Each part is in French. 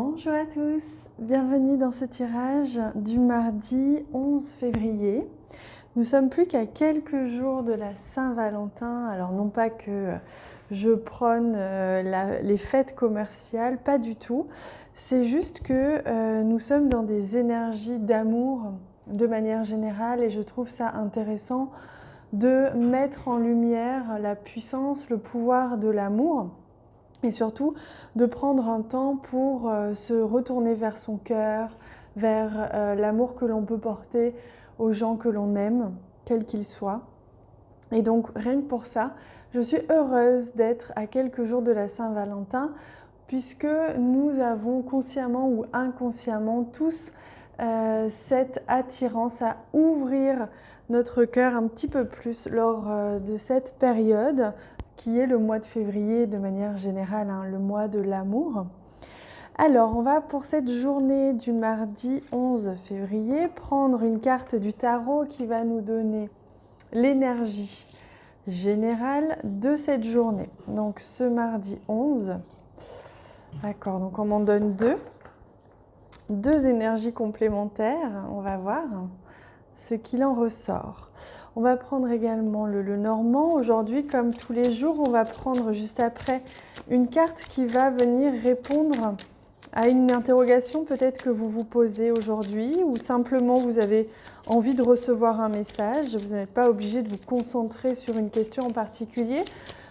Bonjour à tous, bienvenue dans ce tirage du mardi 11 février. Nous sommes plus qu'à quelques jours de la Saint-Valentin, alors non pas que je prône les fêtes commerciales, pas du tout. C'est juste que nous sommes dans des énergies d'amour de manière générale et je trouve ça intéressant de mettre en lumière la puissance, le pouvoir de l'amour. Et surtout de prendre un temps pour se retourner vers son cœur, vers l'amour que l'on peut porter aux gens que l'on aime, quels qu'ils soient. Et donc rien que pour ça, je suis heureuse d'être à quelques jours de la Saint-Valentin, puisque nous avons consciemment ou inconsciemment tous cette attirance à ouvrir notre cœur un petit peu plus lors de cette période qui est le mois de février de manière générale, le mois de l'amour. Alors, on va pour cette journée du mardi 11 février prendre une carte du tarot qui va nous donner l'énergie générale de cette journée. Donc, ce mardi 11, d'accord, donc on m'en donne deux énergies complémentaires, on va voir ce qu'il en ressort. On va prendre également le normand. Aujourd'hui, comme tous les jours, on va prendre juste après une carte qui va venir répondre à une interrogation peut-être que vous vous posez aujourd'hui ou simplement vous avez envie de recevoir un message. Vous n'êtes pas obligé de vous concentrer sur une question en particulier.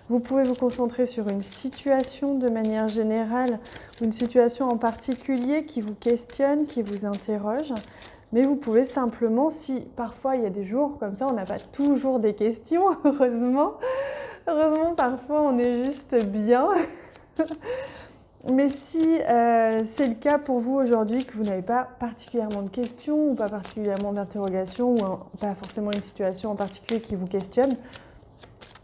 Vous pouvez vous concentrer sur une situation de manière générale ou une situation en particulier qui vous questionne, qui vous interroge. Mais vous pouvez simplement, si parfois il y a des jours comme ça, on n'a pas toujours des questions, heureusement. Heureusement, parfois on est juste bien. Mais si c'est le cas pour vous aujourd'hui, que vous n'avez pas particulièrement de questions ou pas particulièrement d'interrogations ou pas forcément une situation en particulier qui vous questionne,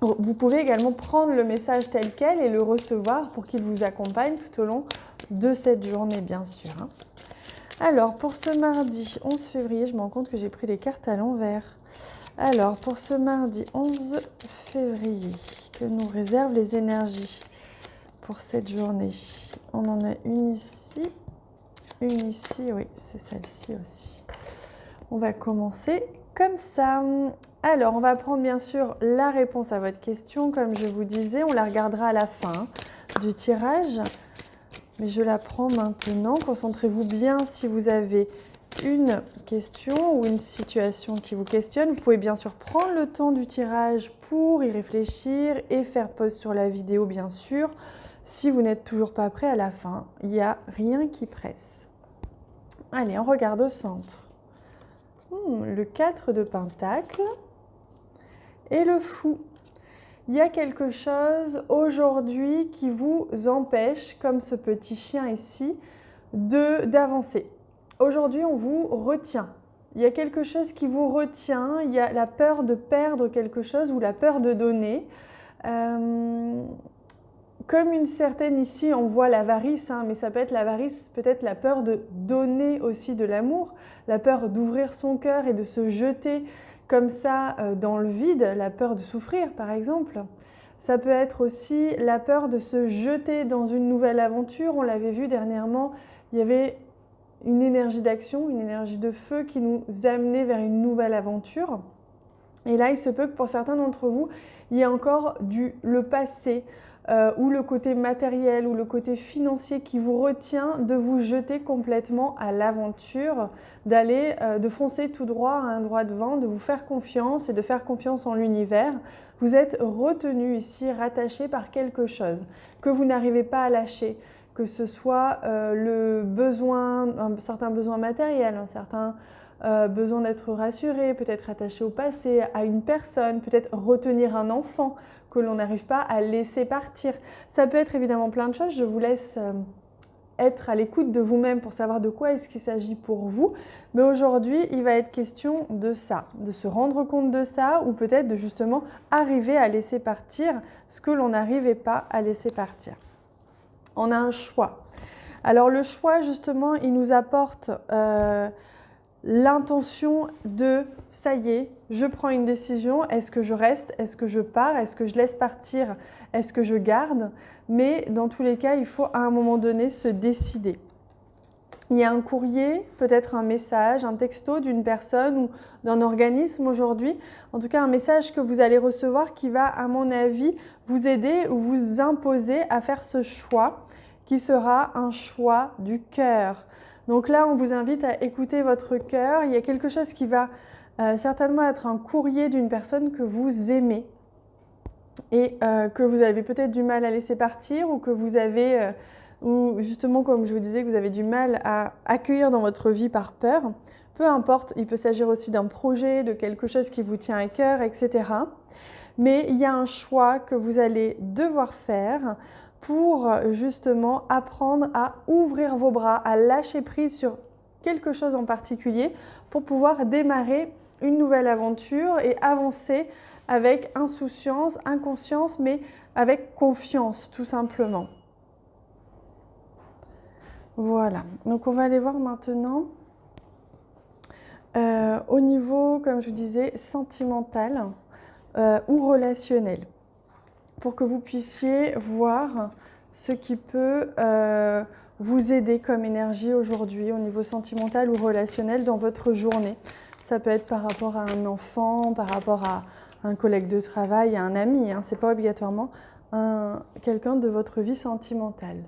vous pouvez également prendre le message tel quel et le recevoir pour qu'il vous accompagne tout au long de cette journée, bien sûr. Alors, pour ce mardi 11 février, je me rends compte que j'ai pris les cartes à l'envers. Alors, pour ce mardi 11 février, que nous réservent les énergies pour cette journée? On en a une ici, oui, c'est celle-ci aussi. On va commencer comme ça. Alors, on va prendre bien sûr la réponse à votre question. Comme je vous disais, on la regardera à la fin du tirage. Mais je la prends maintenant. Concentrez-vous bien si vous avez une question ou une situation qui vous questionne. Vous pouvez bien sûr prendre le temps du tirage pour y réfléchir et faire pause sur la vidéo, bien sûr. Si vous n'êtes toujours pas prêt à la fin, il n'y a rien qui presse. Allez, on regarde au centre. Le 4 de Pentacle et le fou. Il y a quelque chose aujourd'hui qui vous empêche, comme ce petit chien ici, d'avancer. Aujourd'hui, on vous retient. Il y a quelque chose qui vous retient, il y a la peur de perdre quelque chose ou la peur de donner. Comme une certaine ici, on voit l'avarice, mais ça peut être l'avarice, peut-être la peur de donner aussi de l'amour, la peur d'ouvrir son cœur et de se jeter comme ça dans le vide, la peur de souffrir par exemple. Ça peut être aussi la peur de se jeter dans une nouvelle aventure. On l'avait vu dernièrement, il y avait une énergie d'action, une énergie de feu qui nous amenait vers une nouvelle aventure. Et là, il se peut que pour certains d'entre vous, il y ait encore le passé ou le côté matériel ou le côté financier qui vous retient de vous jeter complètement à l'aventure, de foncer tout droit à un droit devant, de vous faire confiance et de faire confiance en l'univers. Vous êtes retenu ici, rattaché par quelque chose que vous n'arrivez pas à lâcher, que ce soit un certain besoin matériel, un certain besoin d'être rassuré, peut-être attaché au passé, à une personne, peut-être retenir un enfant que l'on n'arrive pas à laisser partir. Ça peut être évidemment plein de choses. Je vous laisse être à l'écoute de vous-même pour savoir de quoi est-ce qu'il s'agit pour vous. Mais aujourd'hui, il va être question de ça, de se rendre compte de ça ou peut-être de justement arriver à laisser partir ce que l'on n'arrivait pas à laisser partir. On a un choix. Alors le choix, justement, il nous apporte l'intention de « ça y est, je prends une décision, est-ce que je reste, est-ce que je pars, est-ce que je laisse partir, est-ce que je garde ?» Mais dans tous les cas, il faut à un moment donné se décider. il y a un courrier, peut-être un message, un texto d'une personne ou d'un organisme aujourd'hui. En tout cas, un message que vous allez recevoir qui va, à mon avis, vous aider ou vous imposer à faire ce choix qui sera un choix du cœur. Donc là, on vous invite à écouter votre cœur. Il y a quelque chose qui va certainement être un courrier d'une personne que vous aimez et que vous avez peut-être du mal à laisser partir ou que vous avez... ou justement, comme je vous disais, que vous avez du mal à accueillir dans votre vie par peur. Peu importe, il peut s'agir aussi d'un projet, de quelque chose qui vous tient à cœur, etc. Mais il y a un choix que vous allez devoir faire pour justement apprendre à ouvrir vos bras, à lâcher prise sur quelque chose en particulier pour pouvoir démarrer une nouvelle aventure et avancer avec insouciance, inconscience, mais avec confiance tout simplement. Voilà, donc on va aller voir maintenant au niveau, comme je vous disais, sentimental ou relationnel, pour que vous puissiez voir ce qui peut vous aider comme énergie aujourd'hui au niveau sentimental ou relationnel dans votre journée. Ça peut être par rapport à un enfant, par rapport à un collègue de travail, à un ami, hein, ce n'est pas obligatoirement quelqu'un de votre vie sentimentale.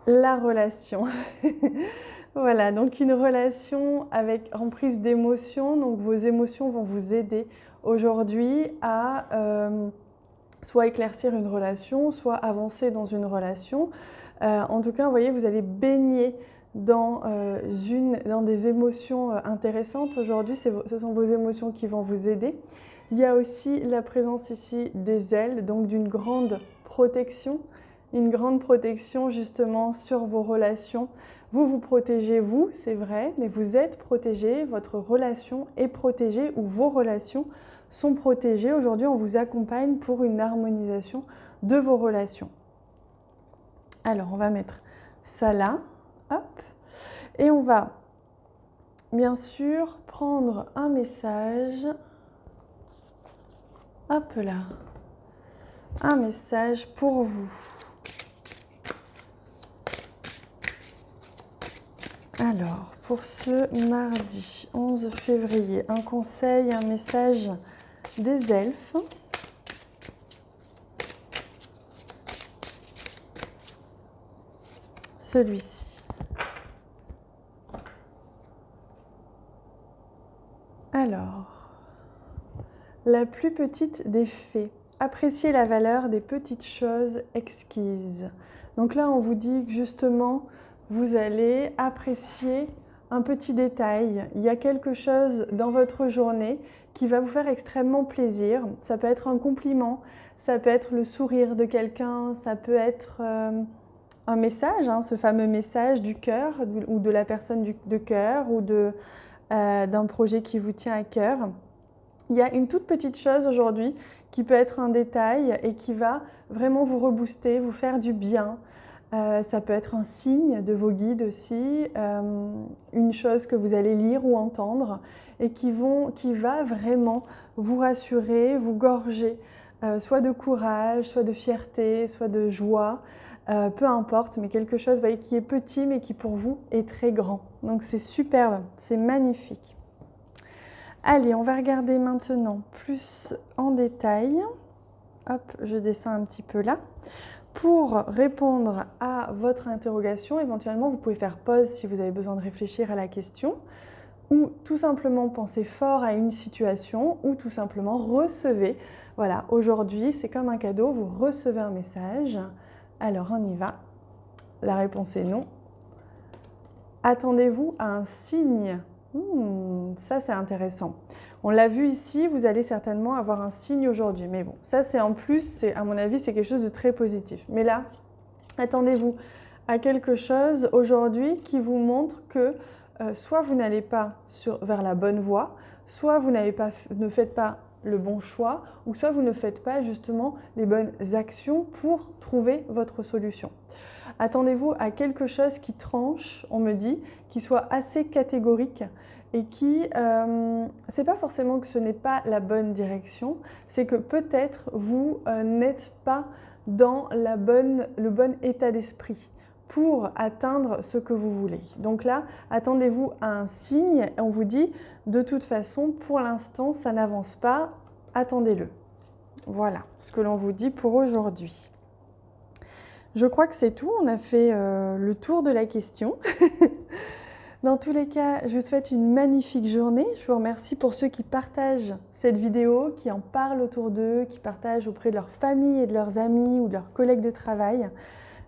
La relation. Voilà, donc une relation avec emprise d'émotions. Donc vos émotions vont vous aider aujourd'hui à soit éclaircir une relation, soit avancer dans une relation. En tout cas, vous voyez, vous allez baigner dans des émotions intéressantes. Aujourd'hui, ce sont vos émotions qui vont vous aider. Il y a aussi la présence ici des ailes, donc d'une grande protection. Une grande protection justement sur vos relations. Vous vous protégez, vous, c'est vrai, mais vous êtes protégé, votre relation est protégée ou vos relations sont protégées. Aujourd'hui, on vous accompagne pour une harmonisation de vos relations. Alors, on va mettre ça là, hop, et on va bien sûr prendre un message, hop là, un message pour vous. Alors, pour ce mardi 11 février, un conseil, un message des elfes. Celui-ci. Alors, la plus petite des fées. Appréciez la valeur des petites choses exquises. Donc là, on vous dit que justement, vous allez apprécier un petit détail. Il y a quelque chose dans votre journée qui va vous faire extrêmement plaisir. Ça peut être un compliment, ça peut être le sourire de quelqu'un, ça peut être un message, hein, ce fameux message du cœur ou de la personne de cœur ou d'un projet qui vous tient à cœur. Il y a une toute petite chose aujourd'hui qui peut être un détail et qui va vraiment vous rebooster, vous faire du bien. Ça peut être un signe de vos guides aussi, une chose que vous allez lire ou entendre et qui va vraiment vous rassurer, vous gorger, soit de courage, soit de fierté, soit de joie, peu importe, mais quelque chose qui est petit mais qui pour vous est très grand. Donc c'est superbe, c'est magnifique. Allez, on va regarder maintenant plus en détail. Hop, je descends un petit peu là. Pour répondre à votre interrogation, éventuellement, vous pouvez faire pause si vous avez besoin de réfléchir à la question ou tout simplement penser fort à une situation ou tout simplement recevez. Voilà, aujourd'hui, c'est comme un cadeau, vous recevez un message. Alors, on y va. La réponse est non. Attendez-vous à un signe. Ça, c'est intéressant. On l'a vu ici, vous allez certainement avoir un signe aujourd'hui. Mais bon, ça, c'est en plus, à mon avis, c'est quelque chose de très positif. Mais là, attendez-vous à quelque chose aujourd'hui qui vous montre que soit vous n'allez pas vers la bonne voie, soit vous ne faites pas le bon choix, ou soit vous ne faites pas justement les bonnes actions pour trouver votre solution. Attendez-vous à quelque chose qui tranche, on me dit, qui soit assez catégorique et qui, c'est pas forcément que ce n'est pas la bonne direction, c'est que peut-être vous n'êtes pas dans le bon état d'esprit pour atteindre ce que vous voulez. Donc là, attendez-vous à un signe et on vous dit de toute façon, pour l'instant, ça n'avance pas, attendez-le. Voilà ce que l'on vous dit pour aujourd'hui. Je crois que c'est tout, on a fait le tour de la question. Dans tous les cas, je vous souhaite une magnifique journée. Je vous remercie pour ceux qui partagent cette vidéo, qui en parlent autour d'eux, qui partagent auprès de leur famille et de leurs amis ou de leurs collègues de travail.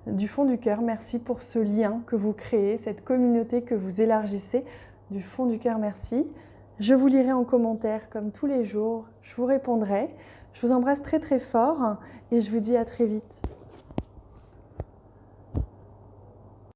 Du fond du cœur, merci pour ce lien que vous créez, cette communauté que vous élargissez. Du fond du cœur, merci. Je vous lirai en commentaire comme tous les jours. Je vous répondrai. Je vous embrasse très très fort et je vous dis à très vite.